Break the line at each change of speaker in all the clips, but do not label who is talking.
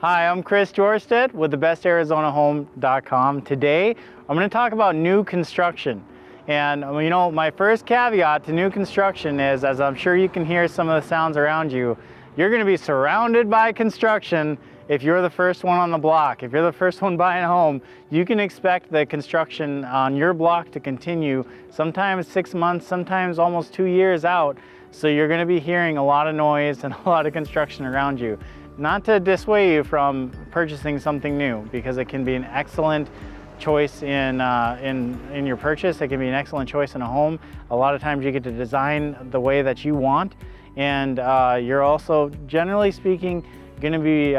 Hi, I'm Chris with thebestarizonahome.com. Today, I'm going to talk about new construction. And you know, my first caveat to new construction is, as I'm sure you can hear some of the sounds around you, you're going to be surrounded by construction if you're the first one on the block. If you're the first one buying a home, you can expect the construction on your block to continue sometimes 6 months, sometimes almost 2 years out. So you're going to be hearing a lot of noise and a lot of construction around you. Not to dissuade you from purchasing something new, because it can be an excellent choice in your purchase. It can be an excellent choice in a home. A lot of times you get to design the way that you want, and you're also, generally speaking, going to be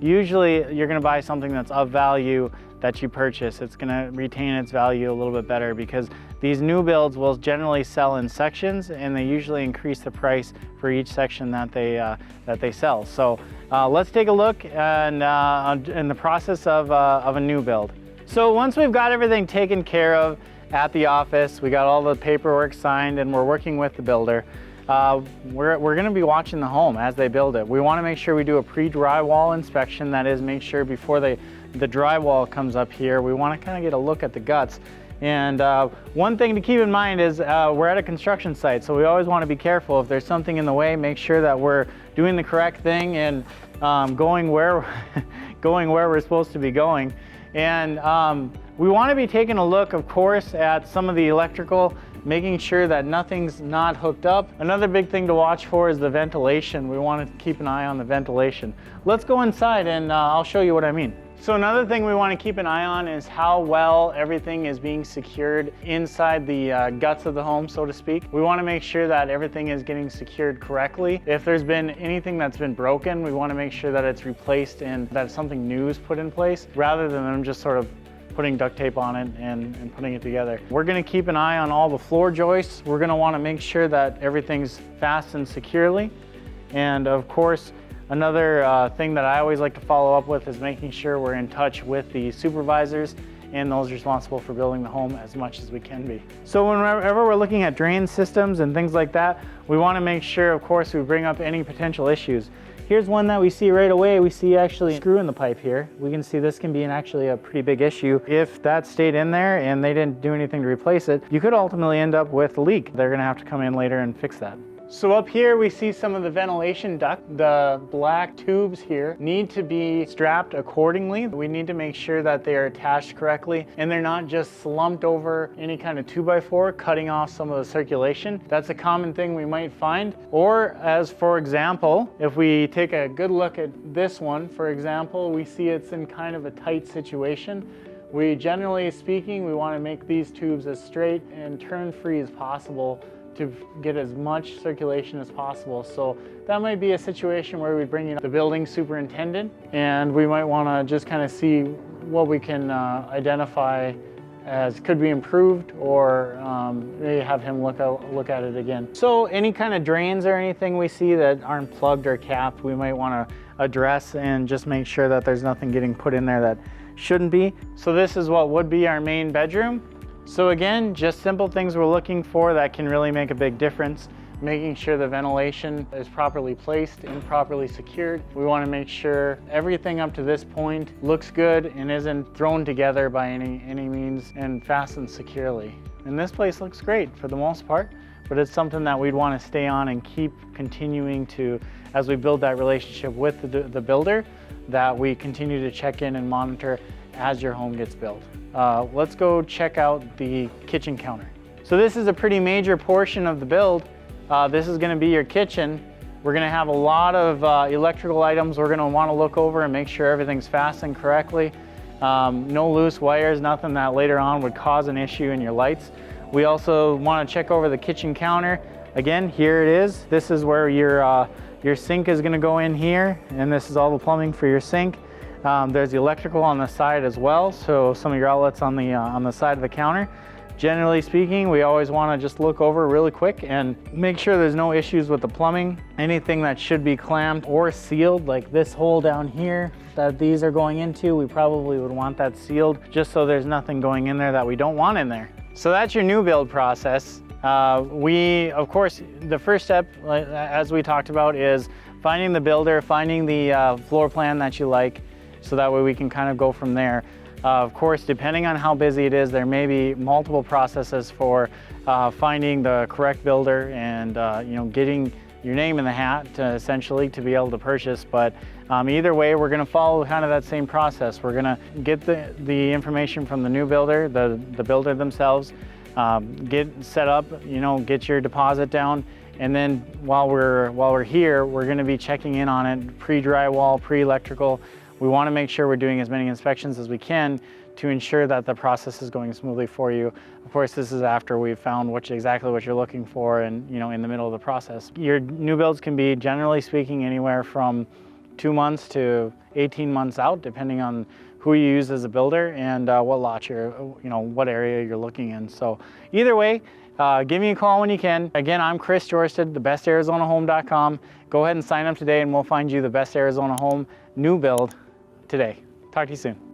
usually you're going to buy something that's of value that you purchase. It's going to retain its value a little bit better, because these new builds will generally sell in sections, and they usually increase the price for each section that they sell. So let's take a look in the process of a new build. So once we've got everything taken care of at the office, we got all the paperwork signed, and we're working with the builder. We're going to be watching the home as they build it. We want to make sure we do a pre-drywall inspection. That is, make sure before the drywall comes up here, we want to kind of get a look at the guts. And one thing to keep in mind is we're at a construction site, so we always want to be careful. If there's something in the way, make sure that we're doing the correct thing and going where we're supposed to be going. And we want to be taking a look, of course, at some of the electrical, making sure that nothing's not hooked up. Another big thing to watch for is the ventilation. We want to keep an eye on the ventilation. Let's go inside and I'll show you what I mean. So another thing we want to keep an eye on is how well everything is being secured inside the guts of the home, so to speak. We want to make sure that everything is getting secured correctly. If there's been anything that's been broken, we want to make sure that it's replaced and that something new is put in place, rather than them just sort of putting duct tape on it and putting it together. We're going to keep an eye on all the floor joists. We're going to want to make sure that everything's fastened securely. And of course, another thing that I always like to follow up with is making sure we're in touch with the supervisors and those responsible for building the home as much as we can be. So whenever we're looking at drain systems and things like that, we want to make sure, of course, we bring up any potential issues. Here's one that we see right away. We see actually a screw in the pipe here. We can see this can be actually a pretty big issue. If that stayed in there and they didn't do anything to replace it, you could ultimately end up with a leak. They're gonna have to come in later and fix that. So up here we see some of the ventilation duct. The black tubes here need to be strapped accordingly. We need to make sure that they are attached correctly and they're not just slumped over any kind of 2x4, cutting off some of the circulation. That's a common thing we might find. Or, as for example, if we take a good look at this one, for example, we see it's in kind of a tight situation. We, generally speaking, we want to make these tubes as straight and turn-free as possible to get as much circulation as possible. So that might be a situation where we bring in the building superintendent, and we might want to just kind of see what we can identify as could be improved, or maybe have him look at it again. So any kind of drains or anything we see that aren't plugged or capped, we might want to address and just make sure that there's nothing getting put in there that shouldn't be. So this is what would be our main bedroom. So again, just simple things we're looking for that can really make a big difference. Making sure the ventilation is properly placed and properly secured. We want to make sure everything up to this point looks good and isn't thrown together by any means, and fastened securely. And this place looks great for the most part, but it's something that we'd want to stay on and keep continuing to, as we build that relationship with the builder, that we continue to check in and monitor as your home gets built. Let's go check out the kitchen counter. So this is a pretty major portion of the build. This is going to be your kitchen. We're going to have a lot of electrical items we're going to want to look over and make sure everything's fastened correctly. No loose wires, nothing that later on would cause an issue in your lights. We also want to check over the kitchen counter. Again, here it is. This is where your sink is going to go in here, and this is all the plumbing for your sink. There's the electrical on the side as well, so some of your outlets on the side of the counter. Generally speaking, we always want to just look over really quick and make sure there's no issues with the plumbing. Anything that should be clamped or sealed, like this hole down here that these are going into, we probably would want that sealed just so there's nothing going in there that we don't want in there. So that's your new build process. Of course, the first step, as we talked about, is finding the builder, finding the floor plan that you like, so that way we can kind of go from there. Of course, depending on how busy it is, there may be multiple processes for finding the correct builder and getting your name in the hat essentially to be able to purchase. But either way, we're going to follow kind of that same process. We're going to get the information from the new builder, the builder themselves, get set up, get your deposit down, and then while we're here, we're going to be checking in on it, pre-drywall, pre-electrical. We want to make sure we're doing as many inspections as we can to ensure that the process is going smoothly for you. Of course, this is after we've found exactly what you're looking for, and in the middle of the process. Your new builds can be, generally speaking, anywhere from 2 months to 18 months out, depending on who you use as a builder and what lot what area you're looking in. So either way, give me a call when you can. Again, I'm Chris Jorsted, thebestarizonahome.com. Go ahead and sign up today and we'll find you the best Arizona home new build today. Talk to you soon.